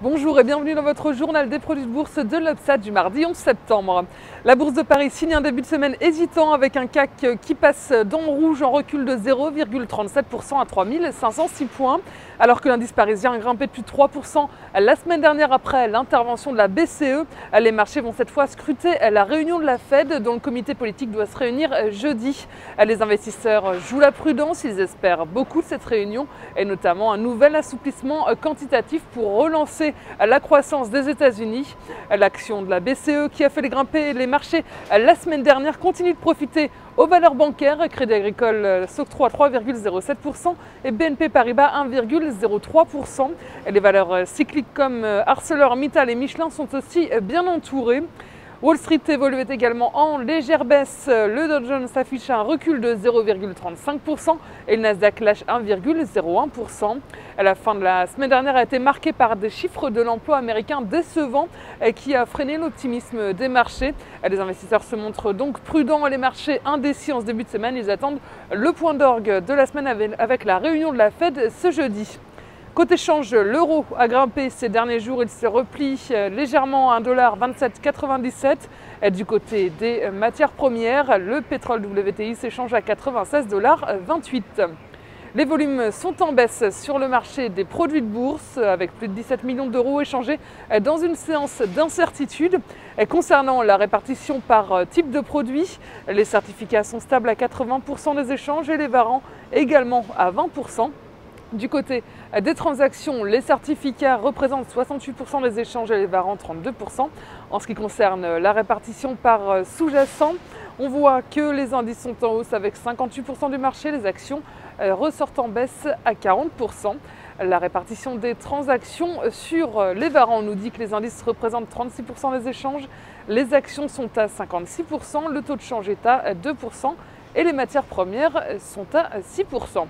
Bonjour et bienvenue dans votre journal des produits de bourse de l'Obstat du mardi 11 septembre. La bourse de Paris signe un début de semaine hésitant avec un CAC qui passe dans le rouge en recul de 0,37% à 3506 points, alors que l'indice parisien a grimpé de plus de 3% la semaine dernière après l'intervention de la BCE. Les marchés vont cette fois scruter la réunion de la Fed dont le comité politique doit se réunir jeudi. Les investisseurs jouent la prudence, ils espèrent beaucoup de cette réunion et notamment un nouvel assouplissement quantitatif pour relancer la croissance des États-Unis. L'action de la BCE qui a fait grimper les marchés la semaine dernière continue de profiter aux valeurs bancaires. Crédit Agricole s'octroie 3,07% et BNP Paribas 1,03%. Les valeurs cycliques comme ArcelorMittal et Michelin sont aussi bien entourées. Wall Street évoluait également en légère baisse. Le Dow Jones affiche un recul de 0,35% et le Nasdaq lâche 1,01%. La fin de la semaine dernière a été marquée par des chiffres de l'emploi américain décevants qui a freiné l'optimisme des marchés. Les investisseurs se montrent donc prudents. Les marchés indécis en ce début de semaine. Ils attendent le point d'orgue de la semaine avec la réunion de la Fed ce jeudi. Côté change, l'euro a grimpé ces derniers jours, il se replie légèrement à 1,2797 $. Du côté des matières premières, le pétrole WTI s'échange à 96,28 $. Les volumes sont en baisse sur le marché des produits de bourse, avec plus de 17 millions d'euros échangés dans une séance d'incertitude. Concernant la répartition par type de produit, les certificats sont stables à 80% des échanges et les varants également à 20%. Du côté des transactions, les certificats représentent 68% des échanges et les varants 32%. En ce qui concerne la répartition par sous-jacent, on voit que les indices sont en hausse avec 58% du marché, les actions ressortent en baisse à 40%. La répartition des transactions sur les varants nous dit que les indices représentent 36% des échanges, les actions sont à 56%, le taux de change est à 2% et les matières premières sont à 6%.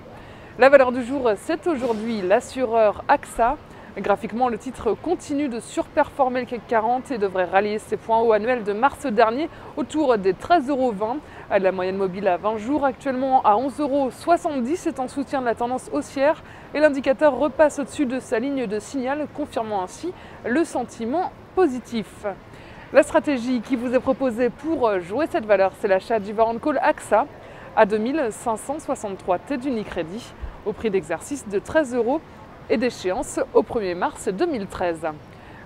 La valeur du jour, c'est aujourd'hui l'assureur AXA. Graphiquement, le titre continue de surperformer le CAC 40 et devrait rallier ses points hauts annuels de mars dernier autour des 13,20 €. La moyenne mobile à 20 jours actuellement à 11,70 € est en soutien de la tendance haussière et l'indicateur repasse au-dessus de sa ligne de signal, confirmant ainsi le sentiment positif. La stratégie qui vous est proposée pour jouer cette valeur, c'est l'achat du Warrant Call AXA à 2563 T d'Unicredit au prix d'exercice de 13 € et d'échéance au 1er mars 2013.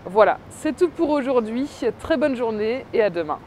Voilà, c'est tout pour aujourd'hui. Très bonne journée et à demain.